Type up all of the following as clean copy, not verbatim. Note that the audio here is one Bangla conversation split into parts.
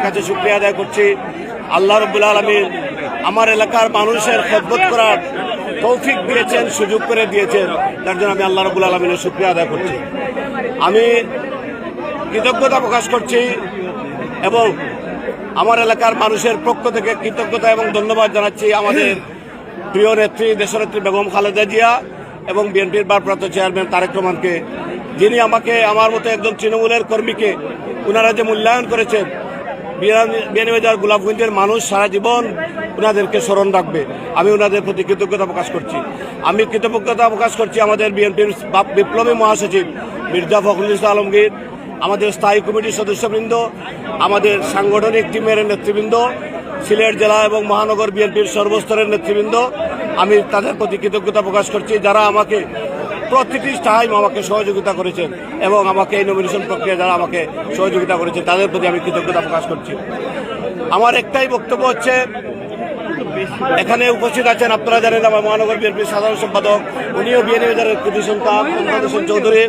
কাছে শুকরিয়া আদায় করছি। আল্লাহ রাব্বুল আলামিন আমার এলাকার মানুষের খেদমত করার তৌফিক দিয়েছেন, সুযোগ করে দিয়েছেন, তার জন্য আমি আল্লাহ রাব্বুল আলামিনের শুকরিয়া আদায় করছি। আমি কৃতজ্ঞতা প্রকাশ করছি এবং আমার এলাকার মানুষের পক্ষ থেকে কৃতজ্ঞতা এবং ধন্যবাদ জানাচ্ছি আমাদের প্রিয় নেত্রী দেশনেত্রী বেগম খালেদা জিয়া এবং বিএনপির ভারপ্রাপ্ত চেয়ারম্যান তারেক রহমানকে, যিনি আমাকে আমার মতো একজন তৃণমূলের কর্মীকে ওনারা যে মূল্যায়ন করেছেন। বিয়ানীবাজার গোলাপগঞ্জের মানুষ সারা জীবন ওনাদেরকে স্মরণ রাখবে। আমি ওনাদের প্রতি কৃতজ্ঞতা প্রকাশ করছি। আমি কৃতজ্ঞতা প্রকাশ করছি আমাদের বিএনপির বিপ্লবী মহাসচিব মির্জা ফখরুল ইসলাম আলমগীর, আমাদের স্থায়ী কমিটির সদস্যবৃন্দ, আমাদের সাংগঠনিক টিমের নেতৃবৃন্দ, সিলেট জেলা এবং মহানগর বিএনপির সর্বস্তরের নেতৃবৃন্দ। আমি তাদের প্রতি কৃতজ্ঞতা প্রকাশ করছি, যারা আমাকে প্রতিটি টাইম আমাকে সহযোগিতা করেছেন এবং আমাকে এই নমিনেশন প্রক্রিয়া যারা আমাকে সহযোগিতা করেছেন তাদের প্রতি আমি কৃতজ্ঞতা প্রকাশ করছি। আমার একটাই বক্তব্য হচ্ছে, এখানে উপস্থিত আছেন, আপনারা জানেন আমার মহানগর বিএনপির সাধারণ সম্পাদক, উনিও বিয়ানীবাজারের কৃতি সন্তান হোসেন চৌধুরী,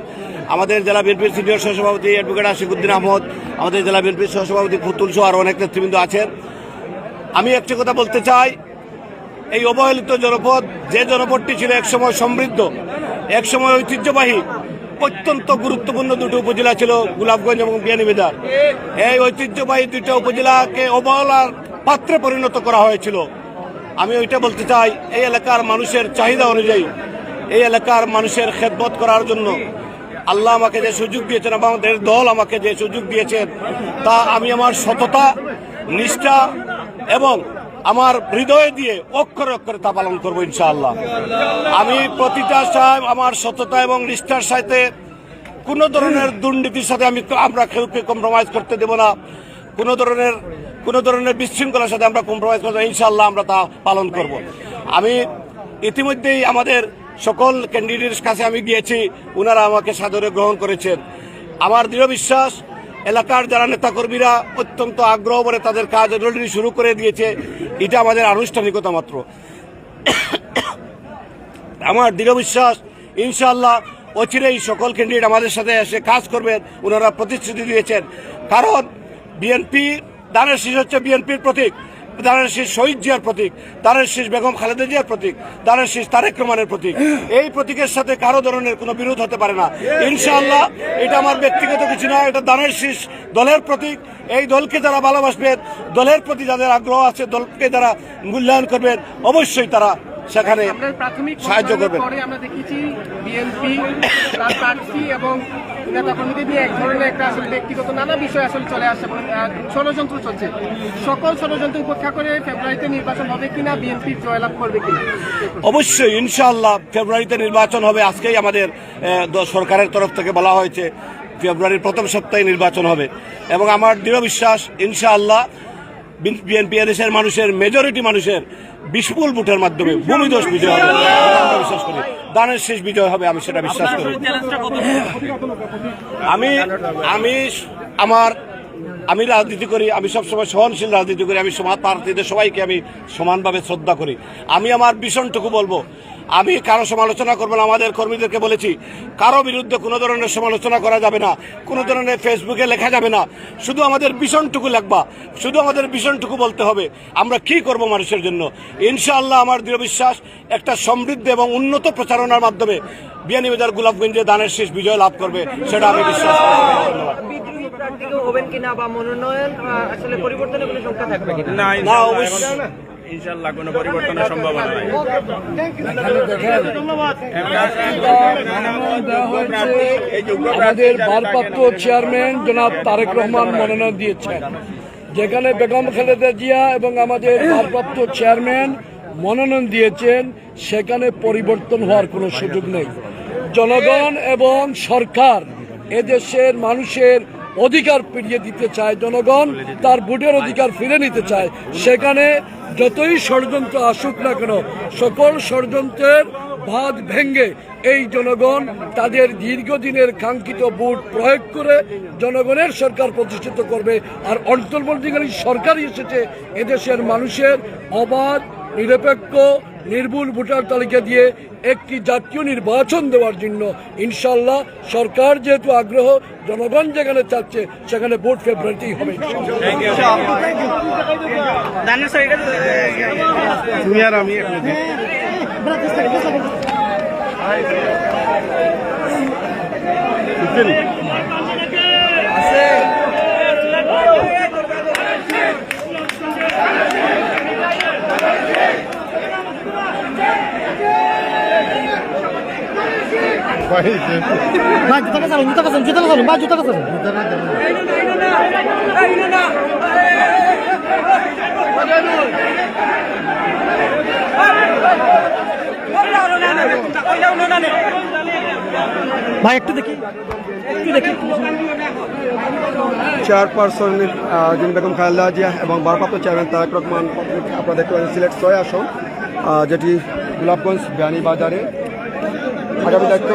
আমাদের জেলা বিএনপির সিনিয়র সহসভাপতি অ্যাডভোকেট আশিকুদ্দিন আহমদ, আমাদের জেলা বিএনপির সহসভাপতি ফুতুল সহ আরও অনেক নেতৃবৃন্দ আছেন। আমি একটি কথা বলতে চাই, এই অবহেলিত জনপদ, যে জনপদটি ছিল একসময় সমৃদ্ধ, একসময় ঐতিহ্যবাহী, অত্যন্ত গুরুত্বপূর্ণ দুটো উপজেলা ছিল গোলাপগঞ্জ এবং বিয়ানীবাজার। এই ঐতিহ্যবাহী দুইটা উপজেলাকে অবহেলার পাত্রে পরিণত করা হয়েছিল। আমি ওইটা বলতে চাই, এই এলাকার মানুষের চাহিদা অনুযায়ী এই এলাকার মানুষের খেদমত করার জন্য আল্লাহ আমাকে যে সুযোগ দিয়েছেন, আমাদের দল আমাকে যে সুযোগ দিয়েছেন, তা আমি আমার সততা, নিষ্ঠা এবং আমার হৃদয় দিয়ে অক্ষরে অক্ষরে তা পালন করবো ইনশাআল্লাহ। আমি প্রতিটা আমার সততা এবং নিষ্ঠার সাথে কোনো ধরনের দুর্নীতির সাথে আমরা কেউকে কম্প্রোমাইজ করতে দেব না, কোনো ধরনের বিশৃঙ্খলার সাথে আমরা কম্প্রোমাইজ করবো ইনশাআল্লাহ, আমরা তা পালন করব। আমি ইতিমধ্যেই আমাদের সকল ক্যান্ডিডেটস কাছে আমি গিয়েছি, ওনারা আমাকে সাদরে গ্রহণ করেছেন। আমার দৃঢ় বিশ্বাস, এলাকার যারা নেতাকর্মীরা অত্যন্ত আগ্রহ করে তাদের কাজ অলরেডি শুরু করে দিয়েছে, এটা আমাদের আনুষ্ঠানিকতা মাত্র। আমার দৃঢ় বিশ্বাস ইনশাআল্লাহ অচিরেই সকল ক্যান্ডিডেট আমাদের সাথে এসে কাজ করবেন, ওনারা প্রতিশ্রুতি দিয়েছেন। কারণ বিএনপি, ধানের শীষ হচ্ছে বিএনপির প্রতীক, ধানের শীষ শহীদ জিয়ার প্রতীক, ধানের শীষ বেগম খালেদা জিয়ার প্রতীক, ধানের শীষ তারেক রহমানের প্রতীক। এই প্রতীকের সাথে কারো ধরনের কোনো বিরোধ হতে পারে না ইনশাআল্লাহ। এটা আমার ব্যক্তিগত কিছু না, এটা ধানের শীষ দলের প্রতীক। এই দলকে যারা ভালোবাসবেন, দলের প্রতি যাদের আগ্রহ আছে, দলকে যারা মূল্যায়ন করবেন, অবশ্যই তারা সেখানে সাহায্য করবেন। আমরা দেখেছি বিএনপি তার প্রার্থী এবং নেতাকর্মীদের নিয়ে এক ধরনের একটা আসলে ব্যক্তিগত নানা বিষয় আসলে চলে আসছে, ষড়যন্ত্র চলছে। সকল ষড়যন্ত্র উপেক্ষা করে ফেব্রুয়ারিতে নির্বাচন হবে কিনা, বিএনপি জয়লাভ করবে কিনা? অবশ্যই ইনশাআল্লাহ ফেব্রুয়ারিতে নির্বাচন হবে। আজকেই আমাদের সরকারের তরফ থেকে বলা হয়েছে ফেব্রুয়ারির প্রথম সপ্তাহে নির্বাচন হবে এবং আমার দৃঢ় বিশ্বাস ইনশাআল্লাহ বিএনপি এদেশের মানুষের মেজরিটি মানুষের বিপুল ভোটের মাধ্যমে ভূমিধস বিজয় হবে, আমরা বিশ্বাস করি। ধানের শেষ বিজয় হবে, আমি সেটা বিশ্বাস করি। আমি রাজনীতি করি, আমি সবসময় সহনশীল রাজনীতি করি, আমি প্রার্থীদের সবাইকে আমি সমানভাবে শ্রদ্ধা করি। আমি আমার ভীষণটুকু বলবো, আমি কারো সমালোচনা করবো না। আমাদের কর্মীদেরকে বলেছি, কারো বিরুদ্ধে কোনো ধরনের সমালোচনা করা যাবে না, কোনো ধরনের ফেসবুকে লেখা যাবে না। শুধু আমাদের ভীষণটুকু লেখবা, শুধু আমাদের ভীষণটুকু বলতে হবে আমরা কি করব মানুষের জন্য। ইনশাআল্লাহ আমার দৃঢ় বিশ্বাস, একটা সমৃদ্ধ এবং উন্নত প্রচারণার মাধ্যমে বিয়ানীবাজার গোলাপগঞ্জে ধানের শীষ বিজয় লাভ করবে, সেটা আমি বিশ্বাস করি। হবেন কিনা বা মনোনয়ন আসলে পরিবর্তনের কোনো সংখ্যা থাকবে কিনা? না, অবশ্যই ইনশাআল্লাহ কোনো পরিবর্তনের সম্ভাবনা নাই। আমাদের ভারপ্রাপ্ত চেয়ারম্যান জনাব তারেক রহমান মনোনয়ন দিয়েছেন, যেখানে বেগম খালেদা জিয়া এবং আমাদের ভারপ্রাপ্ত চেয়ারম্যান মনোনয়ন দিয়েছেন, সেখানে পরিবর্তন হওয়ার কোনো সুযোগ নেই। জনগণ এবং সরকার এদেশের মানুষের অধিকার ফিরিয়ে দিতে চায়, জনগণ তার ভোটের অধিকার ফিরে নিতে চায়। সেখানে যতই ষড়যন্ত্র আসুক না কেন, সকল ষড়যন্ত্রের বাঁধ ভেঙ্গে এই জনগণ তাদের দীর্ঘদিনের কাঙ্ক্ষিত ভোট প্রয়োগ করে জনগণের সরকার প্রতিষ্ঠিত করবে। আর অন্তর্বর্তীকালীন সরকারই এসেছে এদেশের মানুষের অবাধ, নিরপেক্ষ, নির্ভুল ভোটার তালিকা দিয়ে একটি জাতীয় নির্বাচন দেওয়ার জন্য ইনশাল্লাহ সরকার যেহেতু আগ্রহ, জনগণ যেখানে চাচ্ছে সেখানে ভোট ফেব্রুয়ারিতেই হবে। তুমি আর আমি ভাই একটু দেখি চেয়ারপারসন যিনি বেগম খালেদা জিয়া এবং ভারপ্রাপ্ত চেয়ারম্যান তারেক রহমান, আপনারা দেখতে পাচ্ছেন সিলেট 6 আসন, যেটি গোলাপগঞ্জ বিয়ানীবাজারে আগামী দায়িত্ব